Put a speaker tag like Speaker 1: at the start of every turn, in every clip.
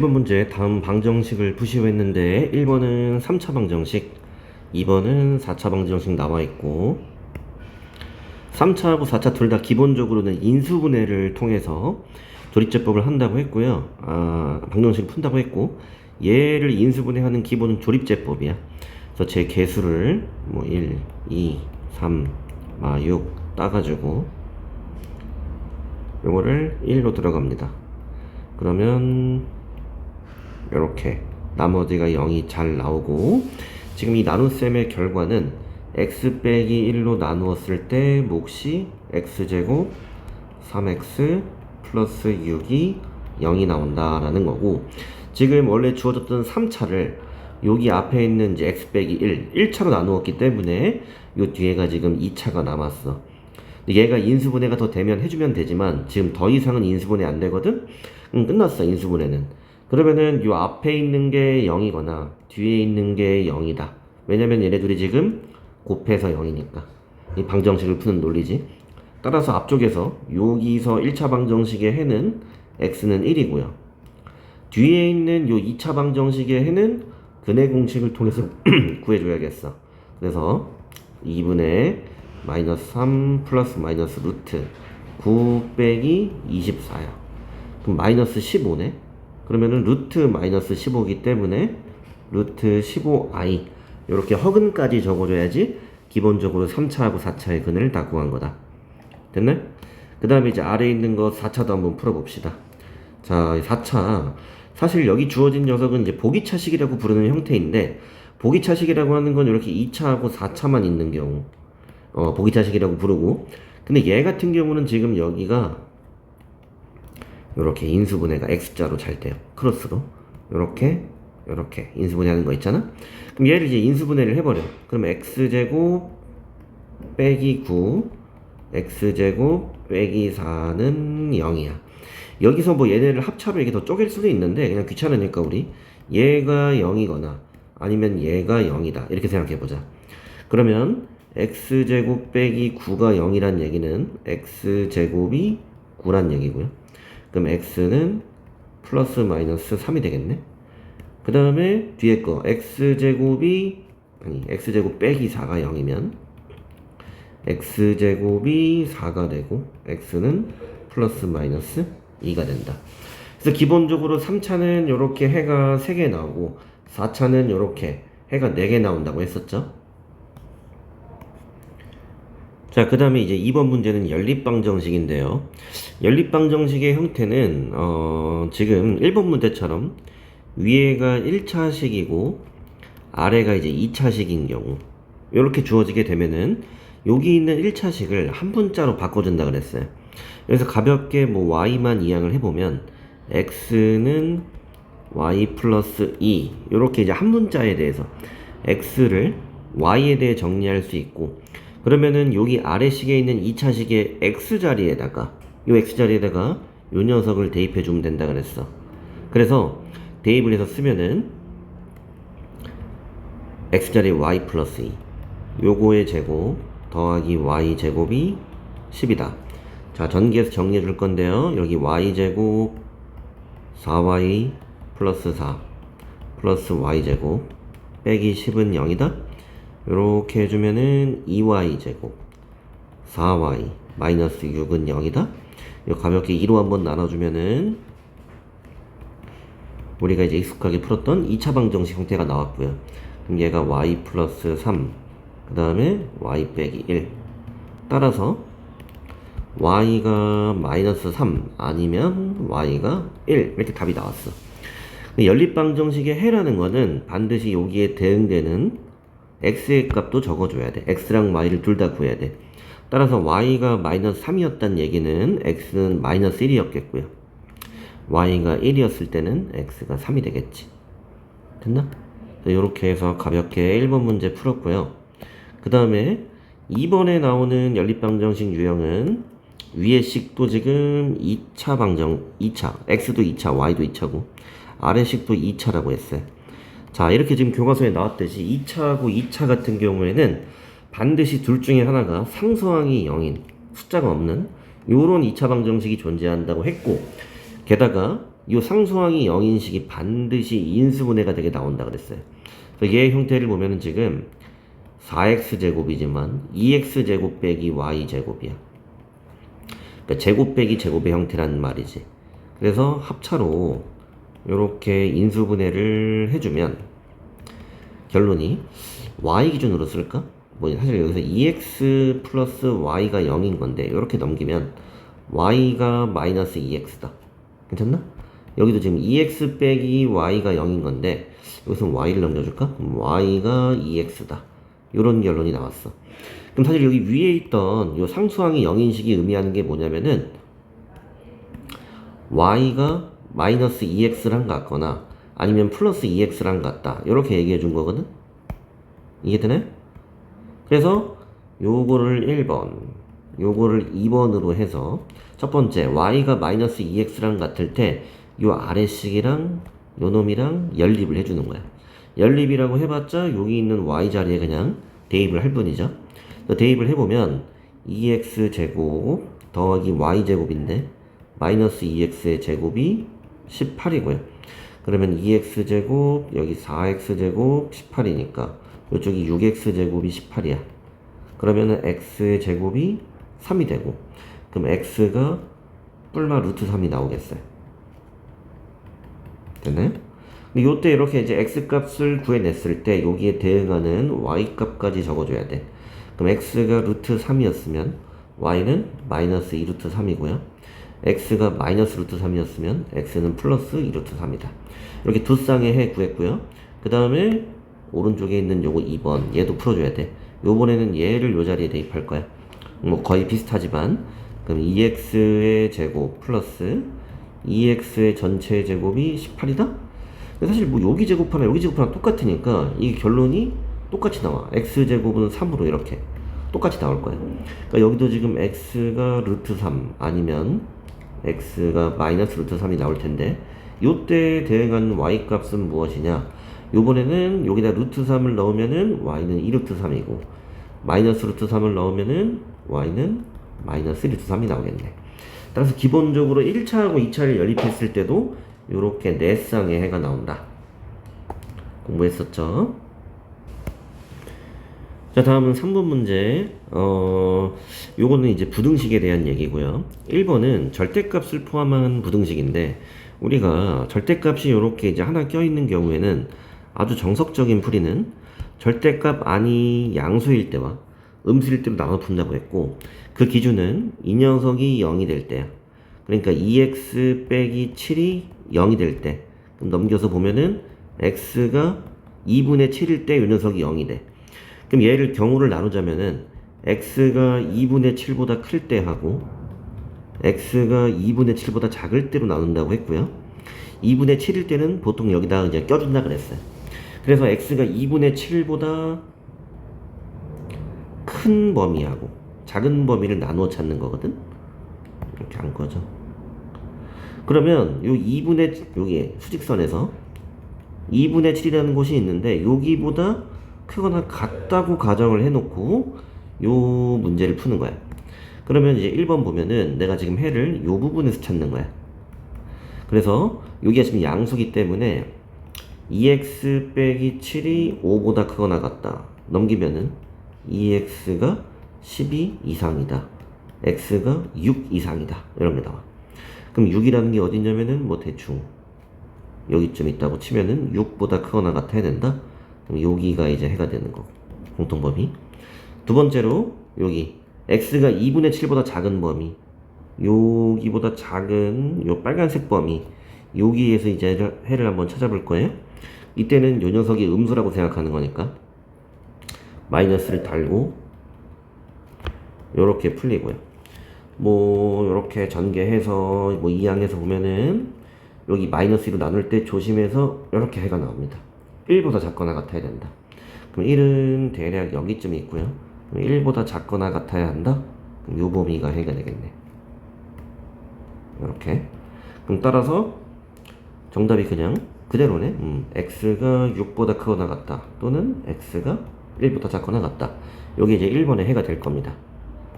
Speaker 1: 1번 문제 다음 방정식을 푸시고 했는데 1번은 3차 방정식, 2번은 4차 방정식 나와 있고 3차하고 4차 둘 다 기본적으로는 인수분해를 통해서 조립제법을 한다고 했고요. 방정식을 푼다고 했고 얘를 인수분해하는 기본은 조립제법이야. 그래서 제 개수를 뭐 1, 2, 3, 6 따가지고 요거를 1로 들어갑니다. 그러면 이렇게 나머지가 0이 잘 나오고, 지금 이 나눗셈의 결과는 x 빼기 1로 나누었을 때 몫이 x제곱 3x 플러스 6이 0이 나온다 라는 거고, 지금 원래 주어졌던 3차를 여기 앞에 있는 이제 x 빼기 1차로 나누었기 때문에 요 뒤에가 지금 2차가 남았어. 얘가 인수분해가 더 되면 해주면 되지만 지금 더 이상은 인수분해 안 되거든? 끝났어, 인수분해는. 그러면은 요 앞에 있는 게 0이거나 뒤에 있는 게 0이다. 왜냐면 얘네 둘이 지금 곱해서 0이니까. 이 방정식을 푸는 논리지. 따라서 앞쪽에서 여기서 1차 방정식의 해는 x는 1이고요. 뒤에 있는 요 2차 방정식의 해는 근해 공식을 통해서 구해줘야겠어. 그래서 2분의 마이너스 3 플러스 마이너스 루트 9 빼기 24야. 그럼 마이너스 15네. 그러면은 루트 마이너스 15이기 때문에 루트 15i 이렇게 허근까지 적어줘야지 기본적으로 3차하고 4차의 근을 다 구한 거다. 됐네? 그 다음에 이제 아래에 있는 거 4차도 한번 풀어봅시다. 자, 4차. 사실 여기 주어진 녀석은 이제 보기차식이라고 부르는 형태인데, 보기차식이라고 하는 건 이렇게 2차하고 4차만 있는 경우 보기차식이라고 부르고, 근데 얘 같은 경우는 지금 여기가 요렇게 인수분해가 x자로 잘 돼요. 크로스로 요렇게 인수분해하는 거 있잖아. 그럼 얘를 이제 인수분해를 해버려. 그럼 x제곱 빼기 9 x제곱 빼기 4는 0이야. 여기서 뭐 얘네를 합차로 이렇게 더 쪼갤 수도 있는데 그냥 귀찮으니까 우리 얘가 0이거나 아니면 얘가 0이다 이렇게 생각해보자. 그러면 x제곱 빼기 9가 0이란 얘기는 x제곱이 9란 얘기고요. 그럼 x는 플러스 마이너스 3이 되겠네. 그 다음에 뒤에 거 x제곱 빼기 4가 0이면 x제곱이 4가 되고 x는 플러스 마이너스 2가 된다. 그래서 기본적으로 3차는 이렇게 해가 3개 나오고 4차는 이렇게 해가 4개 나온다고 했었죠. 자, 그 다음에 이제 2번 문제는 연립방정식인데요. 연립방정식의 형태는 지금 1번 문제처럼 위에가 1차식이고 아래가 이제 2차식인 경우 이렇게 주어지게 되면은 여기 있는 1차식을 한 분자로 바꿔준다 그랬어요. 그래서 가볍게 뭐 y만 이항을 해보면 x는 y 플러스 2 이렇게 이제 한 분자에 대해서 x를 y에 대해 정리할 수 있고, 그러면은 여기 아래식에 있는 2차식의 x자리에다가 요 x자리에다가 요 녀석을 대입해 주면 된다 그랬어. 그래서 대입을 해서 쓰면은 x자리에 y 플러스 2 요거의 제곱 더하기 y 제곱이 10이다. 자, 전기에서 정리해 줄 건데요. 여기 y 제곱 4y 플러스 4 플러스 y 제곱 빼기 10은 0이다. 요렇게 해주면은 2y 제곱 4y 마이너스 6은 0이다. 요 가볍게 2로 한번 나눠주면은 우리가 이제 익숙하게 풀었던 2차 방정식 형태가 나왔고요. 그럼 얘가 y 플러스 3 그 다음에 y 빼기 1 따라서 y가 마이너스 3 아니면 y가 1 이렇게 답이 나왔어. 연립방정식의 해라는 거는 반드시 여기에 대응되는 x의 값도 적어줘야 돼. x랑 y를 둘 다 구해야 돼. 따라서 y가 마이너스 3이었단 얘기는 x는 마이너스 1이었겠고요. y가 1이었을 때는 x가 3이 되겠지. 됐나? 이렇게 해서 가볍게 1번 문제 풀었고요. 그 다음에 2번에 나오는 연립방정식 유형은 위의 식도 지금 2차 x도 2차, y도 2차고 아래 식도 2차라고 했어요. 자, 이렇게 지금 교과서에 나왔듯이 2차하고 2차 같은 경우에는 반드시 둘 중에 하나가 상수항이 0인 숫자가 없는 요런 2차 방정식이 존재한다고 했고, 게다가 이 상수항이 0인식이 반드시 인수분해가 되게 나온다 그랬어요. 그래서 얘 형태를 보면은 지금 4x제곱이지만 2x제곱 빼기 y제곱이야. 그러니까 제곱 빼기 제곱의 형태란 말이지. 그래서 합차로 이렇게 인수분해를 해주면 결론이 y 기준으로 쓸까? 뭐 사실 여기서 2x 플러스 y가 0인 건데 이렇게 넘기면 y가 마이너스 2x다. 괜찮나? 여기도 지금 2x 빼기 y가 0인 건데 여기서 y를 넘겨줄까? 그럼 y가 2x다. 이런 결론이 나왔어. 그럼 사실 여기 위에 있던 이 상수항이 0인식이 의미하는 게 뭐냐면은 y가 마이너스 2x랑 같거나 아니면 플러스 2x랑 같다. 이렇게 얘기해 준 거거든? 이해되나요? 그래서 요거를 1번, 요거를 2번으로 해서 첫 번째 y가 마이너스 2x랑 같을 때 요 아래식이랑 요 놈이랑 연립을 해주는 거야. 연립이라고 해봤자 여기 있는 y 자리에 그냥 대입을 할 뿐이죠. 대입을 해보면 2x제곱 더하기 y제곱인데 마이너스 2x의 제곱이 18이고요. 그러면 2x제곱 여기 4x제곱 18이니까 이쪽이 6x제곱이 18이야. 그러면은 x의 제곱이 3이 되고 그럼 x가 뿔마 루트 3이 나오겠어요. 됐나요? 요때 이렇게 이제 x 값을 구해냈을 때 여기에 대응하는 y 값까지 적어줘야 돼. 그럼 x가 루트 3이었으면 y는 마이너스 2 루트 3이고요. x가 마이너스 루트 3이었으면 x는 플러스 2 루트 3이다. 이렇게 두 쌍의 해 구했고요. 그 다음에 오른쪽에 있는 요거 2번 얘도 풀어줘야 돼. 요번에는 얘를 요 자리에 대입할 거야. 뭐 거의 비슷하지만 그럼 2x의 제곱 플러스 2x의 전체 제곱이 18이다? 사실 뭐 여기 제곱하나 여기 제곱하나 똑같으니까 이 결론이 똑같이 나와. x제곱은 3으로 이렇게 똑같이 나올 거야. 그러니까 여기도 지금 x가 루트 3 아니면 x가 마이너스 루트 3이 나올 텐데 요때 대응하는 y 값은 무엇이냐? 요번에는 여기다 루트 3을 넣으면은 y는 2 루트 3이고 마이너스 루트 3을 넣으면은 y는 마이너스 루트 3이 나오겠네. 따라서 기본적으로 1차하고 2차를 연립했을 때도 요렇게 4쌍의 해가 나온다. 공부했었죠? 자, 다음은 3번 문제. 요거는 이제 부등식에 대한 얘기고요. 1번은 절대값을 포함한 부등식인데 우리가 절대값이 요렇게 이제 하나 껴있는 경우에는 아주 정석적인 풀이는 절대값 아니 양수일 때와 음수일 때로 나눠 푼다고 했고 그 기준은 이 녀석이 0이 될 때야. 그러니까 2x 빼기 7이 0이 될 때. 그럼 넘겨서 보면은 x가 2분의 7일 때 이 녀석이 0이 돼. 그럼 얘를 경우를 나누자면은 x가 2분의 7보다 클 때 하고 x가 2분의 7보다 작을 때로 나눈다고 했고요. 2분의 7일 때는 보통 여기다 이제 껴준다 그랬어요. 그래서 x가 2분의 7보다 큰 범위하고 작은 범위를 나누어 찾는 거거든. 이렇게 안 꺼져. 그러면 요 2분의 여기 수직선에서 2분의 7이라는 곳이 있는데 여기보다 크거나 같다고 가정을 해놓고 요 문제를 푸는 거야. 그러면 이제 1번 보면은 내가 지금 해를 요 부분에서 찾는 거야. 그래서 여기가 지금 양수기 때문에 2x 빼기 7이 5보다 크거나 같다. 넘기면은 2x가 12 이상이다. x가 6 이상이다. 이런 게 나와. 그럼 6이라는 게 어디냐면은 뭐 대충 여기쯤 있다고 치면은 6보다 크거나 같아야 된다. 그럼 여기가 이제 해가 되는 거고. 공통범위. 두 번째로 여기 x가 2분의 7보다 작은 범위. 여기보다 작은 요 빨간색 범위. 여기에서 이제 해를 한번 찾아볼 거예요. 이때는 요 녀석이 음수라고 생각하는 거니까 마이너스를 달고 요렇게 풀리고요. 뭐 요렇게 전개해서 뭐 이항에서 보면은 여기 마이너스 1로 나눌 때 조심해서 요렇게 해가 나옵니다. 1보다 작거나 같아야 된다. 그럼 1은 대략 여기쯤 있고요. 1보다 작거나 같아야 한다. 그럼 요 범위가 해가 되겠네. 이렇게. 그럼 따라서 정답이 그냥 그대로네. x가 6보다 크거나 같다. 또는 x가 1보다 작거나 같다. 여기 이제 1번의 해가 될 겁니다.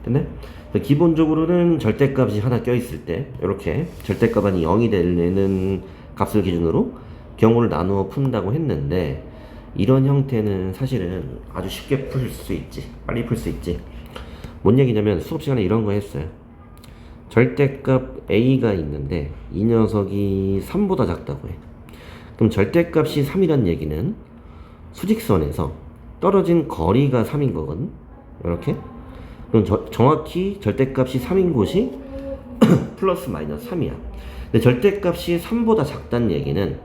Speaker 1: 됐네? 그래서 기본적으로는 절대값이 하나 껴있을 때 이렇게 절대값은 0이 되는 값을 기준으로 경우를 나누어 푼다고 했는데, 이런 형태는 사실은 아주 쉽게 풀 수 있지, 빨리 풀 수 있지. 뭔 얘기냐면 수업 시간에 이런 거 했어요. 절대값 a가 있는데 이 녀석이 3보다 작다고 해. 그럼 절대값이 3이란 얘기는 수직선에서 떨어진 거리가 3인 거거든. 이렇게. 그럼 정확히 절대값이 3인 곳이 플러스 마이너스 3이야. 근데 절대값이 3보다 작다는 얘기는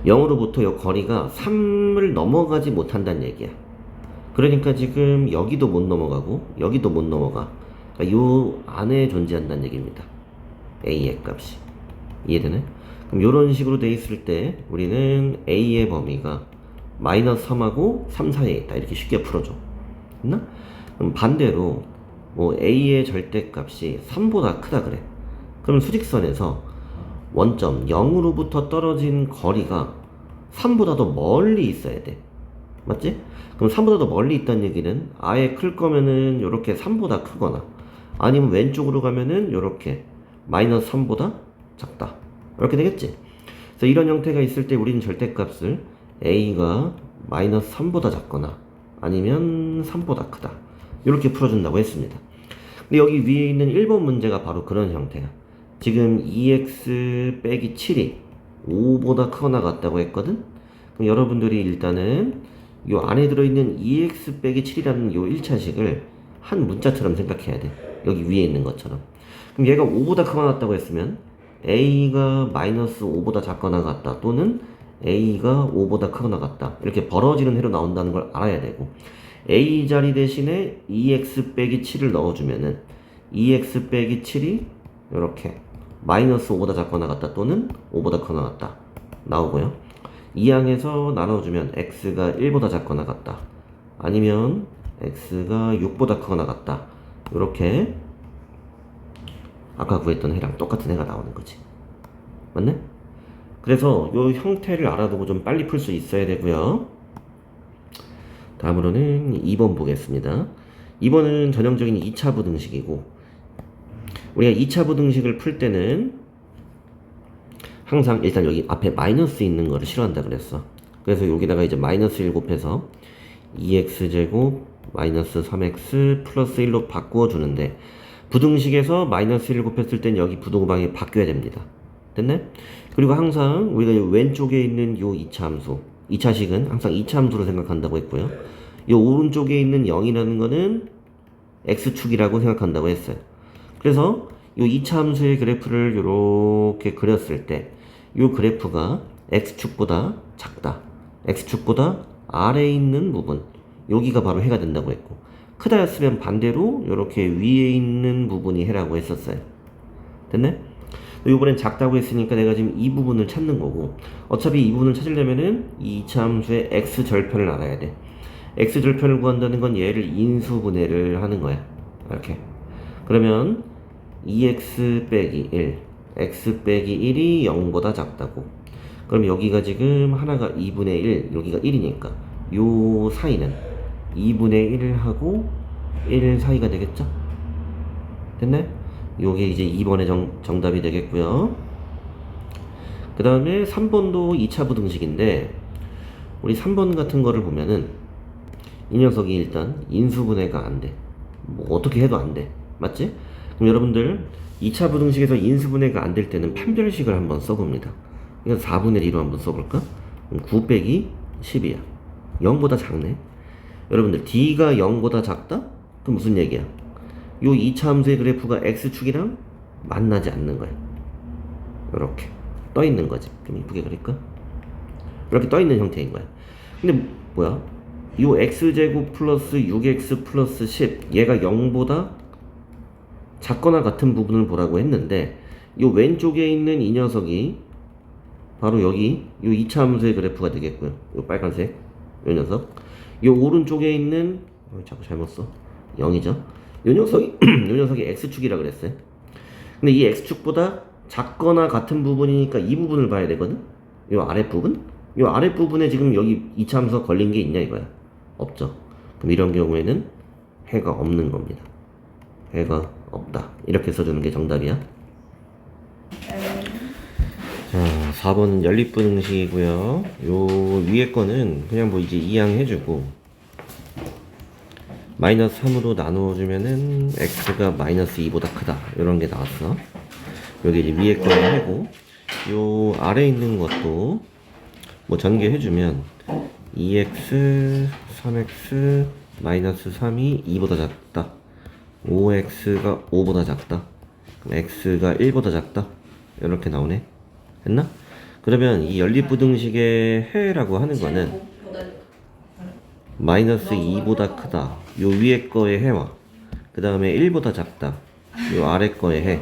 Speaker 1: 0으로부터 이 거리가 3을 넘어가지 못한다는 얘기야. 그러니까 지금 여기도 못 넘어가고 여기도 못 넘어가. 그러니까 요 안에 존재한다는 얘기입니다. a의 값이. 이해되네? 그럼 이런 식으로 돼 있을 때 우리는 a의 범위가 마이너스 3하고 3 사이에 있다. 이렇게 쉽게 풀어줘. 됐나? 그럼 반대로 뭐 a의 절대값이 3보다 크다 그래. 그럼 수직선에서 원점 0으로부터 떨어진 거리가 3보다 더 멀리 있어야 돼. 맞지? 그럼 3보다 더 멀리 있다는 얘기는 아예 클 거면은 요렇게 3보다 크거나, 아니면 왼쪽으로 가면은 요렇게 마이너스 3보다 작다. 이렇게 되겠지? 그래서 이런 형태가 있을 때 우리는 절대값을 a가 마이너스 3보다 작거나 아니면 3보다 크다. 이렇게 풀어준다고 했습니다. 근데 여기 위에 있는 1번 문제가 바로 그런 형태야. 지금 2x 빼기 7이 5보다 크거나 같다고 했거든? 그럼 여러분들이 일단은 요 안에 들어있는 2x 빼기 7이라는 요 1차식을 한 문자처럼 생각해야 돼. 여기 위에 있는 것처럼. 그럼 얘가 5보다 크거나 같다고 했으면 a가 마이너스 5보다 작거나 같다, 또는 a가 5보다 크거나 같다, 이렇게 벌어지는 해로 나온다는 걸 알아야 되고, a 자리 대신에 2x 빼기 7을 넣어주면은 2x 빼기 7이 이렇게 마이너스 5보다 작거나 같다 또는 5보다 크거나 같다 나오고요. 2항에서 나눠주면 x가 1보다 작거나 같다 아니면 x가 6보다 크거나 같다, 이렇게 아까 구했던 해랑 똑같은 해가 나오는 거지. 맞네? 그래서 요 형태를 알아두고 좀 빨리 풀 수 있어야 되고요. 다음으로는 2번 보겠습니다. 2번은 전형적인 2차 부등식이고, 우리가 2차 부등식을 풀 때는 항상 일단 여기 앞에 마이너스 있는 거를 싫어한다 그랬어. 그래서 여기다가 이제 마이너스 1 곱해서 2x제곱 마이너스 3x 플러스 1로 바꾸어 주는데, 부등식에서 마이너스 1 곱했을 땐 여기 부등호방이 바뀌어야 됩니다. 됐네? 그리고 항상 우리가 왼쪽에 있는 요 2차 함수, 2차식은 항상 2차 함수로 생각한다고 했고요. 요 오른쪽에 있는 0이라는 거는 x축이라고 생각한다고 했어요. 그래서 요 2차 함수의 그래프를 이렇게 그렸을 때 요 그래프가 x축보다 작다, x축보다 아래에 있는 부분, 여기가 바로 해가 된다고 했고, 크다였으면 반대로 이렇게 위에 있는 부분이 해라고 했었어요. 됐네? 요번엔 작다고 했으니까 내가 지금 이 부분을 찾는 거고, 어차피 이 부분을 찾으려면은 이 2차 함수의 x절편을 알아야 돼. x절편을 구한다는 건 얘를 인수분해를 하는 거야. 이렇게. 그러면 2x 빼기 1, x 빼기 1이 0보다 작다고. 그럼 여기가 지금 하나가 2분의 1, 여기가 1이니까 요 사이는 2분의 1하고 1 사이가 되겠죠? 됐네? 요게 이제 2번의 정답이 되겠고요. 그 다음에 3번도 2차 부등식인데, 우리 3번 같은 거를 보면은 이 녀석이 일단 인수분해가 안 돼. 뭐 어떻게 해도 안 돼. 맞지? 그럼 여러분들 2차 부등식에서 인수분해가 안 될 때는 판별식을 한번 써봅니다. 그래서 4분의 1로 한번 써볼까? 그럼 9 빼기 10이야. 0보다 작네. 여러분들 d가 0보다 작다? 그럼 무슨 얘기야? 요 2차 함수의 그래프가 x축이랑 만나지 않는 거야. 이렇게 떠 있는 거지. 좀 이쁘게 그릴까? 이렇게 떠 있는 형태인 거야. 근데 뭐야? 요 x제곱 플러스 6x 플러스 10, 얘가 0보다 작거나 같은 부분을 보라고 했는데, 요 왼쪽에 있는 이 녀석이 바로 여기 요 2차 함수의 그래프가 되겠고요. 요 빨간색 요 녀석, 요 오른쪽에 있는 자꾸 잘못 써 0이죠. 요 녀석이 요 녀석이 x축이라 그랬어요. 근데 이 x축보다 작거나 같은 부분이니까 이 부분을 봐야 되거든. 요 아랫부분, 요 아랫부분에 지금 여기 2차 함수가 걸린 게 있냐 이거야. 없죠. 그럼 이런 경우에는 해가 없는 겁니다. 해가 없다. 이렇게 써주는 게 정답이야. 자, 4번은 연립분응식이고요. 요 위에 거는 그냥 뭐 이제 이항해주고 마이너스 3으로 나누어주면은 x가 마이너스 2보다 크다. 이런 게 나왔어. 여기 이제 위에 거는 해고 요 아래에 있는 것도 뭐 전개해주면 2x, 3x, 마이너스 3이 2보다 작다. 5x가 5보다 작다. 그럼 x가 1보다 작다. 이렇게 나오네. 했나? 그러면 이 연립부등식의 해라고 하는 거는 마이너스 2보다 크다. 요 위에 거의 해와 그 다음에 1보다 작다. 요 아래 거의 해.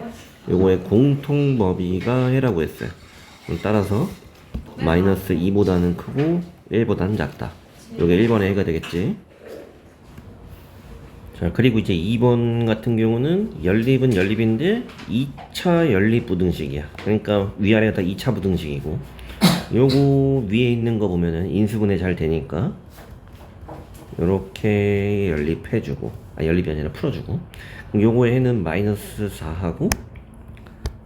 Speaker 1: 요거의 공통 범위가 해라고 했어요. 그럼 따라서 마이너스 2보다는 크고 1보다는 작다. 요게 1번의 해가 되겠지. 자, 그리고 이제 2번 같은 경우는 연립은 연립인데 2차 연립부등식이야. 그러니까 위아래가 다 2차 부등식이고 요거 위에 있는 거 보면은 인수분해 잘 되니까 요렇게 연립해주고, 연립이 아니라 풀어주고, 그럼 요거의 해는 마이너스 4하고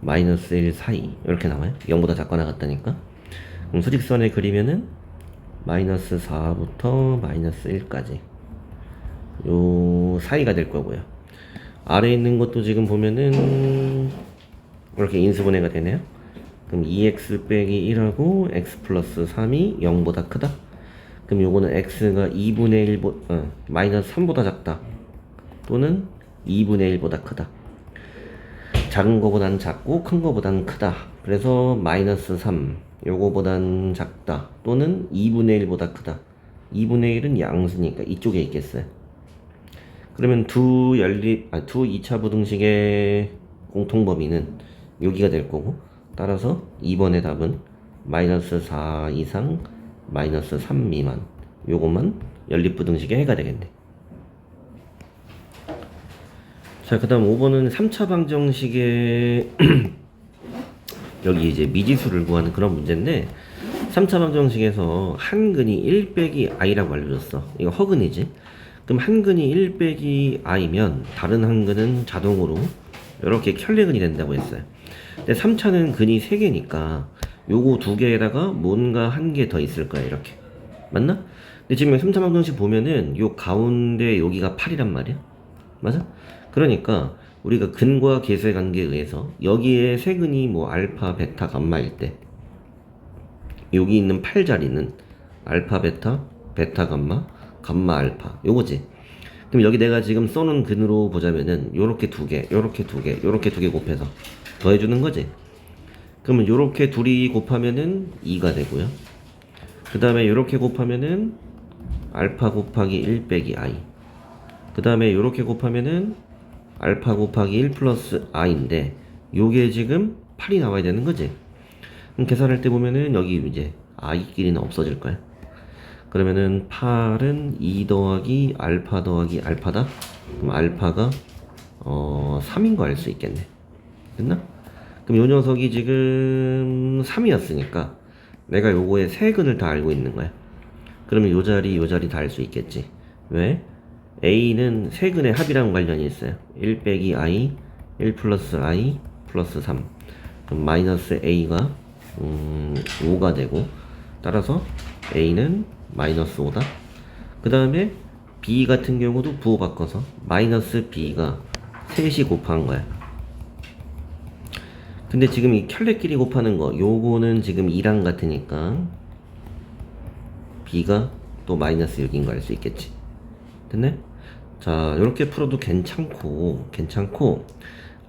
Speaker 1: 마이너스 1 사이 이렇게 나와요. 0보다 작거나 같다니까. 그럼 수직선에 그리면은 마이너스 4부터 마이너스 1까지 요 사이가 될 거고요. 아래에 있는 것도 지금 보면은 이렇게 인수분해가 되네요. 그럼 2x 빼기 1하고 x 플러스 3이 0보다 크다. 그럼 요거는 x가 2분의 1 마이너스 3보다 작다. 또는 2분의 1보다 크다. 작은 거보단 작고 큰 거보단 크다. 그래서 마이너스 3 요거보단 작다. 또는 2분의 1보다 크다. 2분의 1은 양수니까 이쪽에 있겠어요. 그러면 두 2차 부등식의 공통 범위는 여기가 될 거고, 따라서 2번의 답은 마이너스 4 이상 마이너스 3 미만 요것만 연립부등식의 해가 되겠네. 자, 그 다음 5번은 3차 방정식의 여기 이제 미지수를 구하는 그런 문제인데 3차 방정식에서 한근이 1 빼기 i라고 알려줬어. 이거 허근이지. 그럼 한근이 1 빼기 i면 다른 한근은 자동으로 이렇게 켤레근이 된다고 했어요. 근데 3차는 근이 3개니까 요거 2개에다가 뭔가 한 개 더 있을 거야. 이렇게 맞나? 근데 지금 3차 방정식 보면은 요 가운데 여기가 8이란 말이야. 맞아? 그러니까 우리가 근과 계수의 관계에 의해서 여기에 세 근이 뭐 알파, 베타, 감마일 때 여기 있는 8자리는 알파, 베타, 베타, 감마, 감마, 알파 요거지. 그럼 여기 내가 지금 써놓은 근으로 보자면은 요렇게 2개, 요렇게 2개, 요렇게 2개 곱해서 더해주는 거지. 그러면 요렇게 둘이 곱하면은 2가 되고요. 그 다음에 요렇게 곱하면은 알파 곱하기 1 빼기 i. 그 다음에 요렇게 곱하면은 알파 곱하기 1 플러스 i인데 요게 지금 8이 나와야 되는 거지. 그럼 계산할 때 보면은 여기 이제 i끼리는 없어질 거야. 그러면은 8은 2 더하기 알파 더하기 알파다. 그럼 알파가 3인 거 알 수 있겠네. 됐나? 그럼 요 녀석이 지금 3이었으니까 내가 요거의 세 근을 다 알고 있는 거야. 그러면 요 자리 다 알 수 있겠지. 왜? a는 세 근의 합이랑 관련이 있어요. 1 빼기 i, 1 플러스 i 플러스 3. 그럼 마이너스 a가 5가 되고, 따라서 a는 마이너스 5다. 그 다음에 b 같은 경우도 부호 바꿔서 마이너스 b가 셋이 곱한 거야. 근데 지금 이 켤레끼리 곱하는 거 요거는 지금 2랑 같으니까 b가 또 마이너스 6인 거 알 수 있겠지. 됐네? 자, 요렇게 풀어도 괜찮고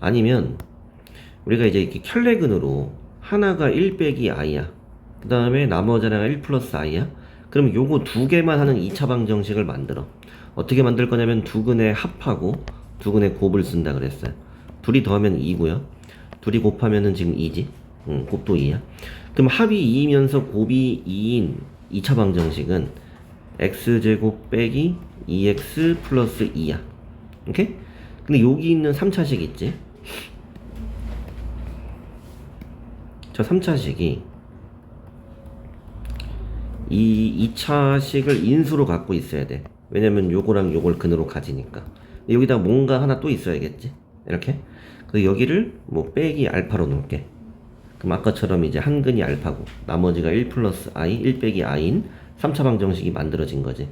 Speaker 1: 아니면 우리가 이제 이렇게 켤레근으로 하나가 1 빼기 i야. 그 다음에 나머지 하나가 1 플러스 i야. 그러면 요거 2개만 하는 2차 방정식을 만들어. 어떻게 만들 거냐면 두 근의 합하고 두 근의 곱을 쓴다 그랬어요. 둘이 더하면 2고요. 둘이 곱하면은 지금 2지. 곱도 2야. 그럼 합이 2이면서 곱이 2인 2차 방정식은 x제곱 빼기 2x 플러스 2야. 오케이? 근데 여기 있는 3차식 있지? 저 3차식이 이 2차식을 인수로 갖고 있어야 돼. 왜냐면 요거랑 요걸 근으로 가지니까. 여기다 뭔가 하나 또 있어야겠지. 이렇게. 그래서 여기를 뭐 빼기 알파로 놓을게. 그럼 아까처럼 이제 한 근이 알파고 나머지가 1 플러스 i, 1 빼기 i인 3차 방정식이 만들어진 거지.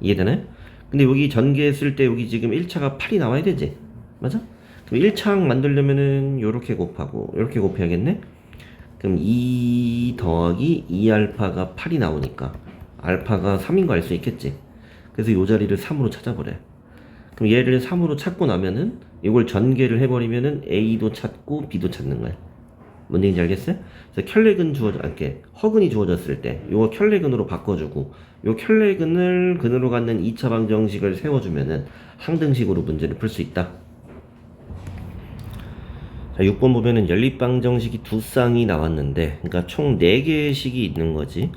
Speaker 1: 이해되나요? 근데 여기 전개했을 때 여기 지금 1차가 8이 나와야 되지. 맞아? 그럼 1차항 만들려면은 요렇게 곱하고 요렇게 곱해야겠네? 그럼 2 더하기 2알파가 8이 나오니까 알파가 3인 거 알 수 있겠지. 그래서 요 자리를 3으로 찾아버려. 그럼 얘를 3으로 찾고 나면은 이걸 전개를 해버리면은 A도 찾고 B도 찾는 거야. 뭔 얘기인지 알겠어요? 그래서 켤레근 이렇게 허근이 주어졌을 때 요거 켤레근으로 바꿔주고 요 켤레근을 근으로 갖는 2차 방정식을 세워주면은 항등식으로 문제를 풀 수 있다. 자, 6번 보면은 연립방정식이 두 쌍이 나왔는데 그러니까 총 4개의 식이 있는 거지.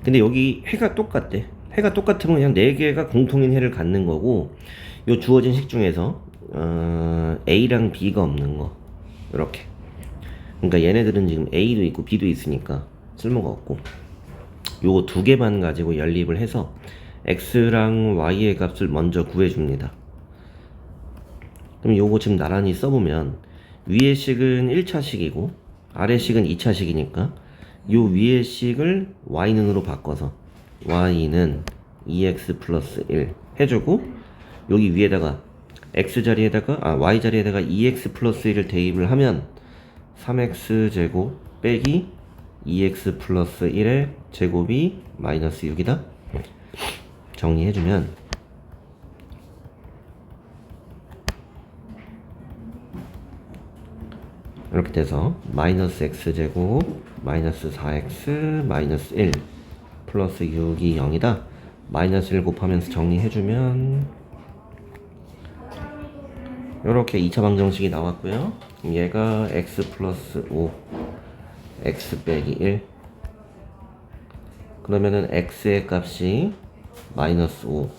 Speaker 1: 근데 여기 해가 똑같대. 해가 똑같으면 그냥 4개가 공통인 해를 갖는 거고 요 주어진 식 중에서 A랑 B가 없는 거 이렇게. 그러니까 얘네들은 지금 A도 있고 B도 있으니까 쓸모가 없고 요거 2개만 가지고 연립을 해서 X랑 Y의 값을 먼저 구해줍니다. 그럼 요거 지금 나란히 써보면 위의 식은 1차식이고 아래 식은 2차식이니까 요 위의 식을 Y는으로 바꿔서 Y는 2X 플러스 1 해주고 여기 위에다가 X 자리에다가 Y 자리에다가 2X 플러스 1을 대입을 하면 3X 제곱 빼기 2X 플러스 1의 제곱이 마이너스 6이다. 정리해주면 이렇게 돼서 마이너스 X제곱 마이너스 4X 마이너스 1 플러스 6이 0이다. 마이너스 1 곱하면서 정리해주면 이렇게 2차 방정식이 나왔고요. 얘가 X 플러스 5 X 빼기 1 그러면은 X의 값이 마이너스 5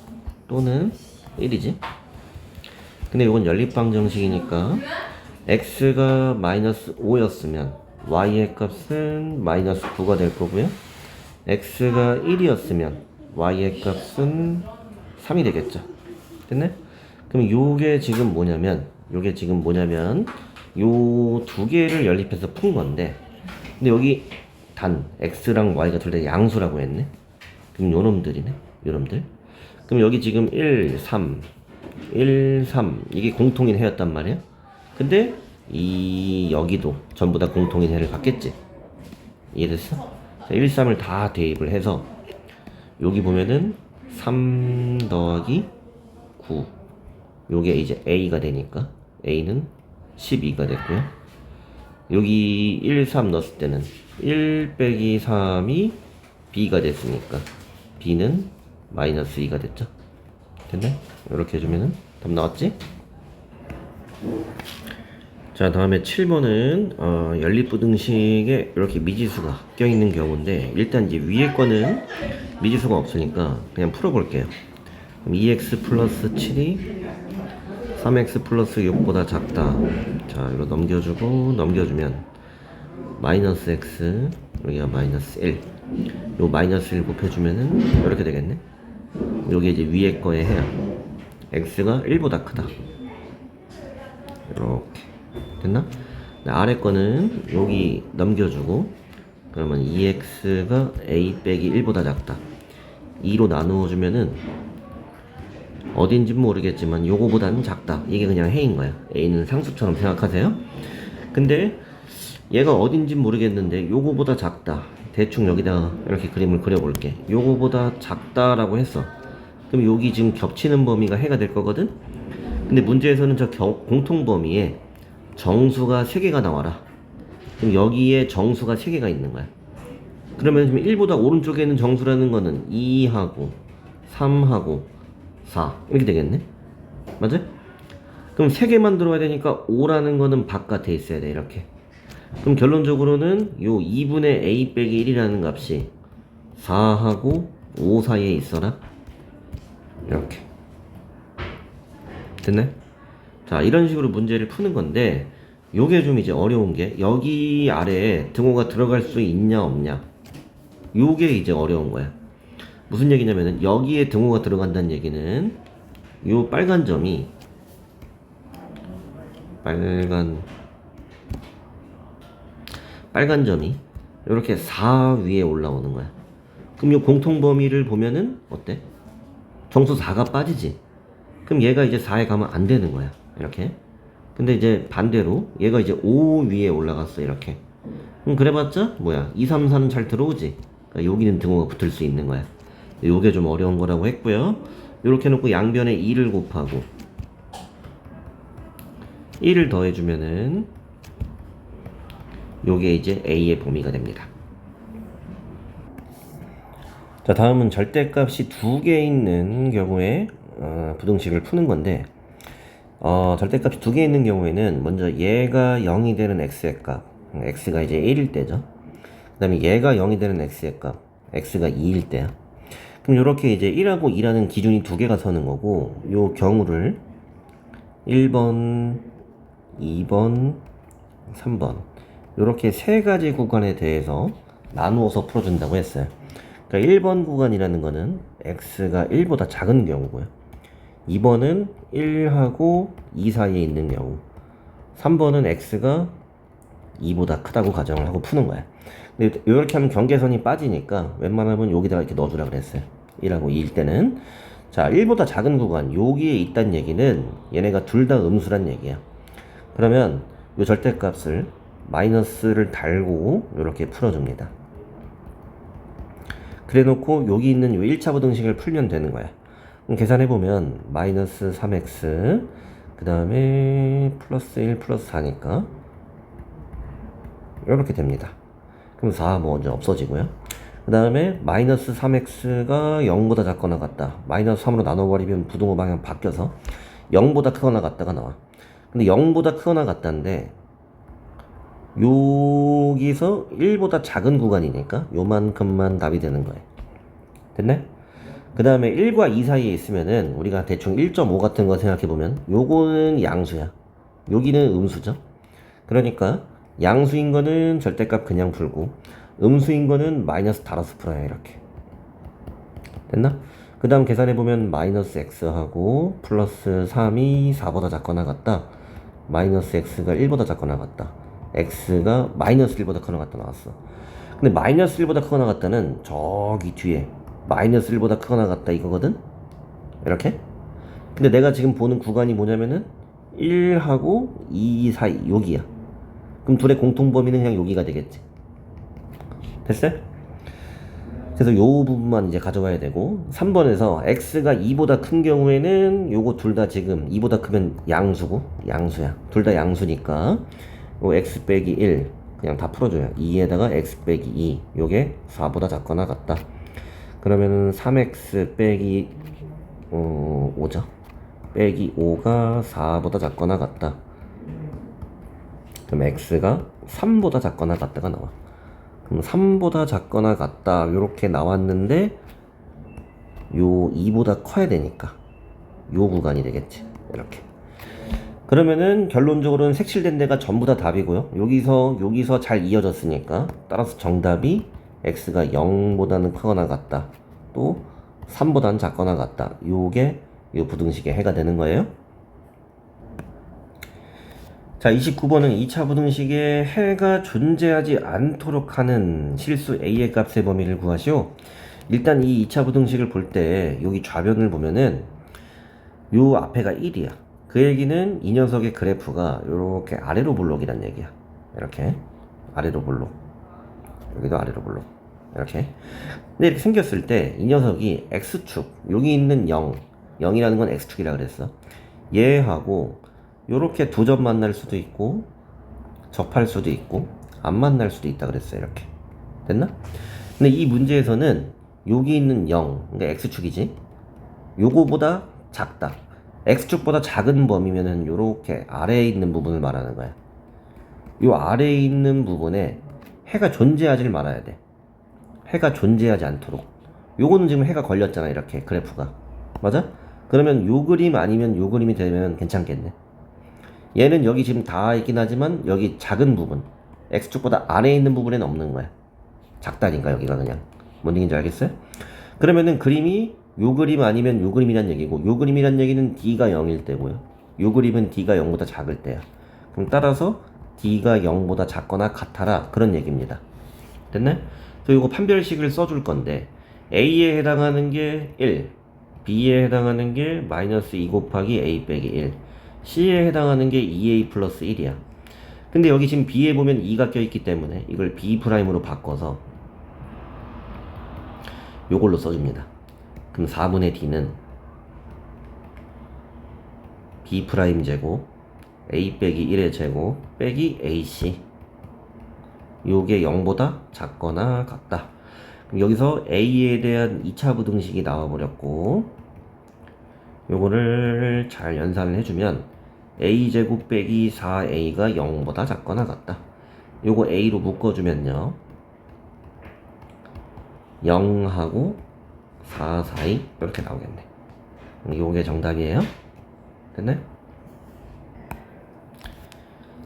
Speaker 1: 또는 1이지. 근데 이건 연립방정식이니까 X가 마이너스 5였으면 Y의 값은 마이너스 9가 될 거고요. X가 1이었으면 Y의 값은 3이 되겠죠. 됐네? 그럼 요게 지금 뭐냐면 요 2개를 연립해서 푼 건데 근데 여기 단 X랑 Y가 둘 다 양수라고 했네. 그럼 요놈들이네. 요놈들. 그럼 여기 지금 1, 3 이게 공통인 해였단 말이야. 근데 여기도 전부 다 공통인 해를 갖겠지. 이해됐어? 1, 3을 다 대입을 해서 여기 보면은 3 더하기 9 요게 이제 A가 되니까 A는 12가 됐고요. 여기 1, 3 넣었을 때는 1 빼기 3이 B가 됐으니까 B는 마이너스 2가 됐죠. 됐네? 이렇게 해주면은 답 나왔지? 자, 다음에 7번은 연립부등식에 이렇게 미지수가 껴있는 경우인데 일단 이제 위에 거는 미지수가 없으니까 그냥 풀어볼게요. 그럼 2x 플러스 7이 3x 플러스 6보다 작다. 자, 이거 넘겨주면 마이너스 x 여기가 마이너스 1 요 마이너스 1 곱해주면은 이렇게 되겠네. 요게 이제 위에 거에 해야 x가 1보다 크다. 이렇게 됐나? 아래 거는 여기 넘겨주고 그러면 2x가 a 빼기 1보다 작다. 2로 나누어주면은 어딘지 모르겠지만 요거보다는 작다. 이게 그냥 해인 거야. a는 상수처럼 생각하세요. 근데 얘가 어딘지 모르겠는데 요거보다 작다. 대충 여기다 이렇게 그림을 그려볼게. 요거보다 작다라고 했어. 그럼 여기 지금 겹치는 범위가 해가 될 거거든? 근데 문제에서는 저 공통 범위에 정수가 3개가 나와라. 그럼 여기에 정수가 3개가 있는 거야. 그러면 지금 1보다 오른쪽에 있는 정수라는 거는 2하고 3하고 4 이렇게 되겠네. 맞아? 그럼 3개만 들어와야 되니까 5라는 거는 바깥에 있어야 돼. 이렇게. 그럼 결론적으로는 요 2분의 a 빼기 1이라는 값이 4하고 5 사이에 있어라. 이렇게. 됐네? 자, 이런 식으로 문제를 푸는 건데 요게 좀 이제 어려운 게 여기 아래에 등호가 들어갈 수 있냐 없냐 요게 이제 어려운 거야. 무슨 얘기냐면은 여기에 등호가 들어간다는 얘기는 요 빨간 점이 빨간 점이 이렇게 4 위에 올라오는 거야. 그럼 요 공통 범위를 보면은 어때? 정수 4가 빠지지. 그럼 얘가 이제 4에 가면 안 되는 거야. 이렇게. 근데 이제 반대로 얘가 이제 5 위에 올라갔어. 이렇게. 그럼 그래봤자 뭐야? 2, 3, 4는 잘 들어오지. 그러니까 여기는 등호가 붙을 수 있는 거야. 요게 좀 어려운 거라고 했고요. 이렇게 해놓고 양변에 2를 곱하고 1을 더해주면은 요게 이제 A의 범위가 됩니다. 자, 다음은 절대값이 2개 있는 경우에 부등식을 푸는 건데 절대값이 2개 있는 경우에는 먼저 얘가 0이 되는 x의 값, x가 이제 1일 때죠. 그 다음에 얘가 0이 되는 x의 값, x가 2일 때야. 그럼 이렇게 이제 1하고 2라는 기준이 2개가 서는 거고, 요 경우를 1번, 2번, 3번 이렇게 세 가지 구간에 대해서 나누어서 풀어준다고 했어요. 그러니까 1번 구간이라는 거는 x가 1보다 작은 경우고요. 2번은 1하고 2 사이에 있는 경우, 3번은 x가 2보다 크다고 가정을 하고 푸는 거야. 근데 이렇게 하면 경계선이 빠지니까 웬만하면 여기다가 이렇게 넣어주라 그랬어요. 1하고 2일 때는. 자, 1보다 작은 구간, 여기에 있다는 얘기는 얘네가 둘 다 음수란 얘기야. 그러면 이 절대값을 마이너스를 달고 이렇게 풀어줍니다. 그래 놓고 여기 있는 이 1차 부등식을 풀면 되는 거야. 그럼 계산해보면 마이너스 3x 그 다음에 플러스 1 플러스 4니까 이렇게 됩니다. 그럼 4 먼저 없어지고요. 그 다음에 마이너스 3x가 0보다 작거나 같다. 마이너스 3으로 나눠버리면 부등호 방향 바뀌어서 0보다 크거나 같다가 나와. 근데 0보다 크거나 같다는데 여기서 1보다 작은 구간이니까 요만큼만 답이 되는 거예요. 됐네? 그 다음에 1과 2 사이에 있으면은 우리가 대충 1.5 같은 거 생각해보면 요거는 양수야. 여기는 음수죠. 그러니까 양수인 거는 절대값 그냥 풀고 음수인 거는 마이너스 달아서 풀어요. 이렇게. 됐나? 그 다음 계산해보면 마이너스 x하고 플러스 3이 4보다 작거나 같다. 마이너스 x가 1보다 작거나 같다. x가 마이너스 1보다 크거나 같다 나왔어. 근데 마이너스 1보다 크거나 같다는 저기 뒤에 마이너스 1보다 크거나 같다 이거거든? 이렇게? 근데 내가 지금 보는 구간이 뭐냐면은 1하고 2 사이 여기야. 그럼 둘의 공통범위는 그냥 여기가 되겠지. 됐어요? 그래서 요 부분만 이제 가져와야 되고 3번에서 x가 2보다 큰 경우에는 요거 둘 다 지금 2보다 크면 양수고 양수야. 둘 다 양수니까 요 x 빼기 1 그냥 다 풀어줘요. 2에다가 x 빼기 2 요게 4보다 작거나 같다. 그러면은 3x 빼기 5죠. 빼기 5가 4보다 작거나 같다. 그럼 x가 3보다 작거나 같다가 나와. 그럼 3보다 작거나 같다 요렇게 나왔는데 요 2보다 커야 되니까 요 구간이 되겠지. 이렇게. 그러면은 결론적으로는 색칠된 데가 전부 다 답이고요. 여기서 잘 이어졌으니까 따라서 정답이 x가 0보다는 크거나 같다. 또 3보다는 작거나 같다. 요게 요 부등식의 해가 되는 거예요. 자, 29번은 2차 부등식에 해가 존재하지 않도록 하는 실수 a의 값의 범위를 구하시오. 일단 이 2차 부등식을 볼 때 여기 좌변을 보면은 요 앞에가 1이야. 그 얘기는 이 녀석의 그래프가 이렇게 아래로 볼록이란 얘기야. 이렇게 아래로 볼록, 여기도 아래로 볼록, 이렇게. 근데 이렇게 생겼을 때 이 녀석이 x축, 여기 있는 0이라는 건 x축이라 그랬어. 얘하고 요렇게 두 점 만날 수도 있고 접할 수도 있고 안 만날 수도 있다 그랬어요. 이렇게. 됐나? 근데 이 문제에서는 여기 있는 0, 그러니까 x축이지, 요거보다 작다. x축보다 작은 범위면은 요렇게 아래에 있는 부분을 말하는 거야. 요 아래에 있는 부분에 해가 존재하지 말아야 돼. 해가 존재하지 않도록. 요거는 지금 해가 걸렸잖아. 이렇게 그래프가. 맞아? 그러면 요 그림 아니면 요 그림이 되면 괜찮겠네. 얘는 여기 지금 다 있긴 하지만 여기 작은 부분, x축보다 아래에 있는 부분에는 없는 거야. 작다니까 여기가 그냥. 뭔 얘기인지 알겠어요? 그러면은 그림이 요 그림 아니면 요 그림이란 얘기고, 요 그림이란 얘기는 D가 0일 때고요. 요 그림은 D가 0보다 작을 때야. 그럼 따라서 D가 0보다 작거나 같아라, 그런 얘기입니다. 됐네? 그래서 요거 판별식을 써줄 건데, A에 해당하는 게 1, B에 해당하는 게 마이너스 2 곱하기 A 빼기 1, C에 해당하는 게 2A 플러스 1이야. 근데 여기 지금 B에 보면 2가 껴있기 때문에 이걸 B'으로 바꿔서 요걸로 써줍니다. 그럼 4분의 D는 B' 제곱 A 빼기 1의 제곱 빼기 AC, 요게 0보다 작거나 같다. 그럼 여기서 A에 대한 2차 부등식이 나와버렸고, 요거를 잘 연산을 해주면 A제곱 빼기 4A가 0보다 작거나 같다. 요거 A로 묶어주면요, 0하고 4 사이 이렇게 나오겠네. 요게 정답이에요. 됐네?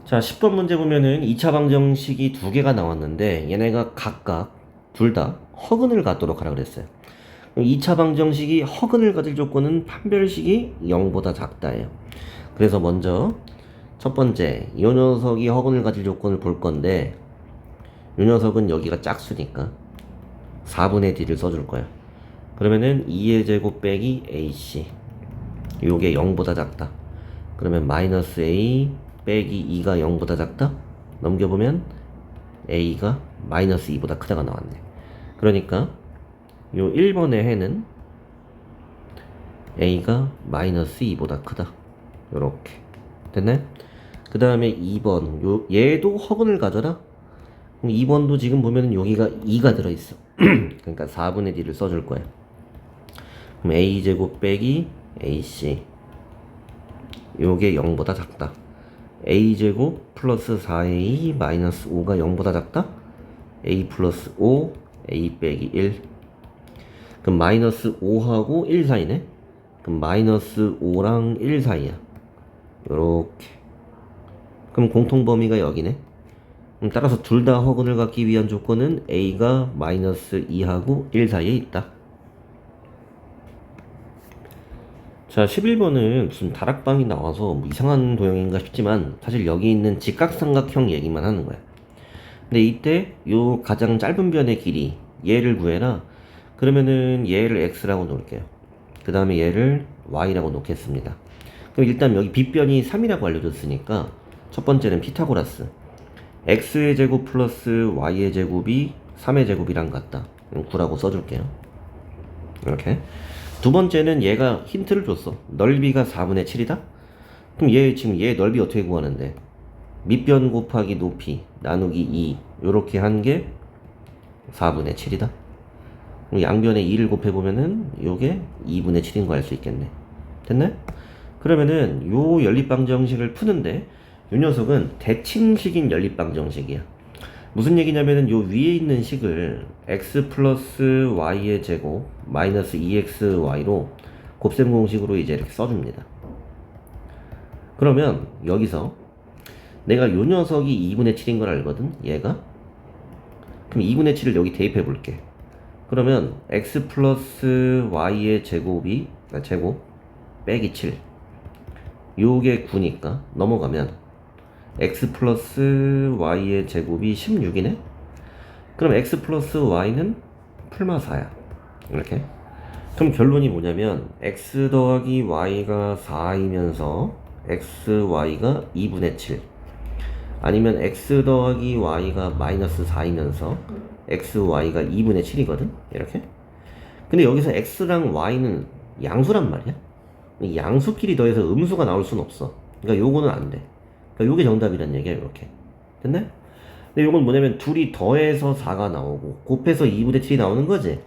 Speaker 1: 자, 10번 문제 보면은 2차 방정식이 두 개가 나왔는데 얘네가 각각 둘 다 허근을 갖도록 하라 그랬어요. 2차 방정식이 허근을 가질 조건은 판별식이 0보다 작다예요. 그래서 먼저 첫 번째, 이 녀석이 허근을 가질 조건을 볼 건데, 이 녀석은 여기가 짝수니까 4분의 D를 써줄 거야. 그러면은 2의 제곱 빼기 AC, 요게 0보다 작다. 그러면 마이너스 A 빼기 2가 0보다 작다? 넘겨보면 A가 마이너스 2보다 크다가 나왔네. 그러니까 요 1번의 해는 A가 마이너스 2보다 크다. 요렇게 됐네? 그 다음에 2번, 얘도 허근을 가져라? 그럼 2번도 지금 보면은 여기가 2가 들어있어. 그러니까 4분의 D를 써줄 거야. 그럼 A제곱 빼기 AC, 요게 0보다 작다. A제곱 플러스 4A 마이너스 5가 0보다 작다? A 플러스 5, A 빼기 1. 그럼 마이너스 5하고 1 사이네? 그럼 마이너스 5랑 1 사이야. 요렇게. 그럼 공통범위가 여기네? 따라서 둘 다 허근을 갖기 위한 조건은 A가 마이너스 2하고 1 사이에 있다. 자, 11번은 무슨 다락방이 나와서 뭐 이상한 도형인가 싶지만 사실 여기 있는 직각삼각형 얘기만 하는 거야. 근데 이때 요 가장 짧은 변의 길이 얘를 구해라. 그러면은 얘를 x라고 놓을게요. 그 다음에 얘를 y라고 놓겠습니다. 그럼 일단 여기 빗변이 3이라고 알려줬으니까 첫 번째는 피타고라스, x의 제곱 플러스 y의 제곱이 3의 제곱이랑 같다. 그럼 9라고 써줄게요. 이렇게. 두 번째는 얘가 힌트를 줬어. 넓이가 4분의 7이다? 그럼 지금 얘 넓이 어떻게 구하는데? 밑변 곱하기 높이 나누기 2, 요렇게 한 게 4분의 7이다? 그럼 양변에 2를 곱해보면은 요게 2분의 7인 거 알 수 있겠네. 됐네? 그러면은 요 연립방정식을 푸는데 요 녀석은 대칭식인 연립방정식이야. 무슨 얘기냐면은 요 위에 있는 식을 x 플러스 y의 제곱 마이너스 2xy로 곱셈 공식으로 이제 이렇게 써줍니다. 그러면 여기서 내가 요 녀석이 2분의 7인 걸 알거든, 얘가. 그럼 2분의 7을 여기 대입해 볼게. 그러면 x 플러스 y의 제곱이 제곱 빼기 7, 요게 9니까 넘어가면 x 플러스 y의 제곱이 16이네? 그럼 x 플러스 y는 풀마 4야. 이렇게. 그럼 결론이 뭐냐면 x 더하기 y가 4이면서 xy가 2분의 7, 아니면 x 더하기 y가 마이너스 4이면서 xy가 2분의 7이거든? 이렇게. 근데 여기서 x랑 y는 양수란 말이야. 양수끼리 더해서 음수가 나올 순 없어. 그러니까 요거는 안 돼. 그러니까 요게 정답이란 얘기야. 이렇게. 됐네? 근데 요건 뭐냐면 둘이 더해서 4가 나오고 곱해서 2분의 7이 나오는 거지.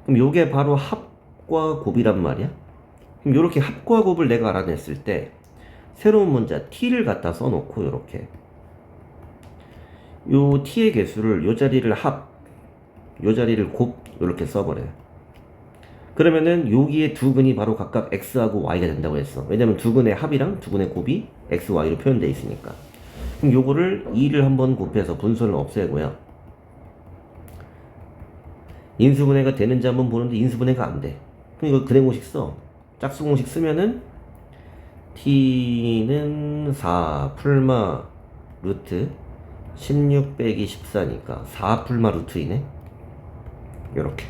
Speaker 1: 그럼 요게 바로 합과 곱이란 말이야. 그럼 요렇게 합과 곱을 내가 알아냈을 때 새로운 문자 t를 갖다 써놓고 요렇게 요 t의 개수를 요 자리를 합, 요 자리를 곱 요렇게 써버려요. 그러면은 여기에 두 근이 바로 각각 x하고 y가 된다고 했어. 왜냐면 두 근의 합이랑 두 근의 곱이 x, y로 표현되어 있으니까. 그럼 요거를 2를 한번 곱해서 분수를 없애고요. 인수분해가 되는지 한번 보는데 인수분해가 안 돼. 그럼 이거 그대 공식 써. 짝수 공식 쓰면은 t는 4 풀마 루트 16 빼기 14니까 4 풀마 루트이네. 요렇게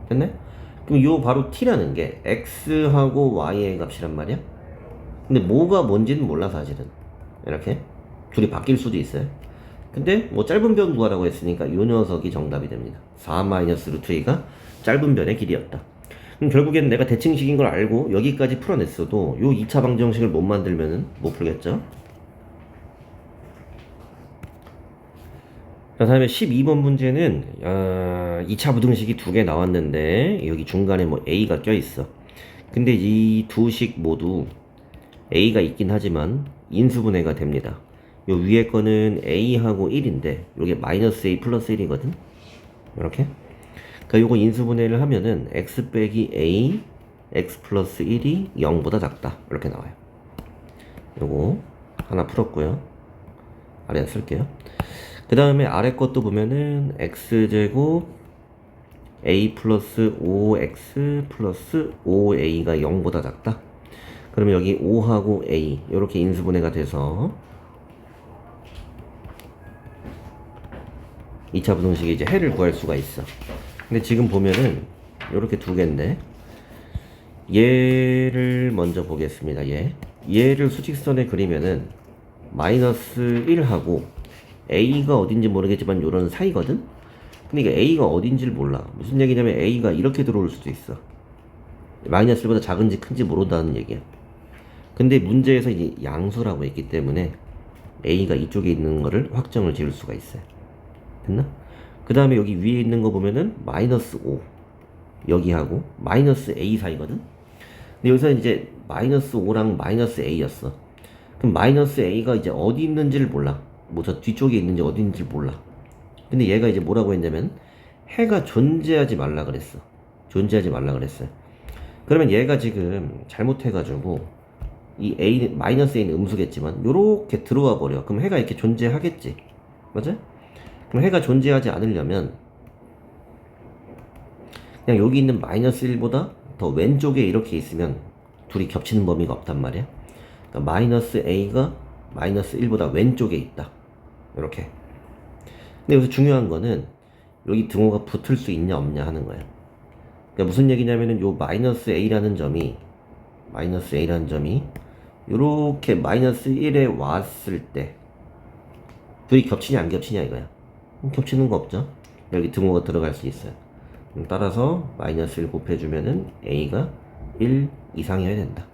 Speaker 1: 됐네? 그럼 요 바로 t라는 게 x하고 y의 값이란 말이야. 근데 뭐가 뭔지는 몰라 사실은. 이렇게 둘이 바뀔 수도 있어요. 근데 뭐 짧은 변 구하라고 했으니까 요 녀석이 정답이 됩니다. 4 마이너스 루트 2가 짧은 변의 길이였다. 그럼 결국엔 내가 대칭식인 걸 알고 여기까지 풀어냈어도 요 2차 방정식을 못 만들면은 못 풀겠죠. 자, 다음에 12번 문제는 2차 부등식이 두 개 나왔는데 여기 중간에 뭐 a가 껴있어. 근데 이 두 식 모두 a가 있긴 하지만 인수분해가 됩니다. 요 위에 거는 a하고 1인데 요게 마이너스 a 플러스 1이거든. 이렇게. 그러니까 요거 인수분해를 하면은 x 빼기 a x 플러스 1이 0보다 작다 이렇게 나와요. 요거 하나 풀었고요. 아래에 쓸게요. 그 다음에 아래 것도 보면은 x제곱 a 플러스 5x 플러스 5a가 0보다 작다. 그러면 여기 5하고 a 이렇게 인수분해가 돼서 2차 부등식에 이제 해를 구할 수가 있어. 근데 지금 보면은 이렇게 두 개인데 얘를 먼저 보겠습니다. 얘를 수직선에 그리면은 마이너스 1하고 a가 어딘지 모르겠지만 요런 사이거든. 근데 이게 a가 어딘지를 몰라. 무슨 얘기냐면 a가 이렇게 들어올 수도 있어. 마이너스 1보다 작은지 큰지 모른다는 얘기야. 근데 문제에서 이제 양수라고 했기 때문에 a가 이쪽에 있는 거를 확정을 지을 수가 있어요. 됐나? 그 다음에 여기 위에 있는 거 보면은 마이너스 5 여기하고 마이너스 a 사이거든. 근데 여기서 이제 마이너스 5랑 마이너스 a였어. 그럼 마이너스 a가 이제 어디 있는지를 몰라. 뭐 저 뒤쪽에 있는지 어디 있는지 몰라. 근데 얘가 이제 뭐라고 했냐면 해가 존재하지 말라 그랬어. 존재하지 말라 그랬어요. 그러면 얘가 지금 잘못해가지고 이 a 마이너스 a는 음수겠지만 요렇게 들어와 버려. 그럼 해가 이렇게 존재하겠지. 맞아? 그럼 해가 존재하지 않으려면 그냥 여기 있는 마이너스 1보다 더 왼쪽에 이렇게 있으면 둘이 겹치는 범위가 없단 말이야. 그러니까 마이너스 a가 마이너스 1보다 왼쪽에 있다. 이렇게. 근데 여기서 중요한 거는 여기 등호가 붙을 수 있냐 없냐 하는 거야. 그러니까 무슨 얘기냐면은 요 마이너스 a라는 점이 요렇게 마이너스 1에 왔을 때 둘이 겹치냐 안 겹치냐 이거야. 겹치는 거 없죠. 여기 등호가 들어갈 수 있어요. 따라서 마이너스 1 곱해주면은 a가 1 이상이어야 된다.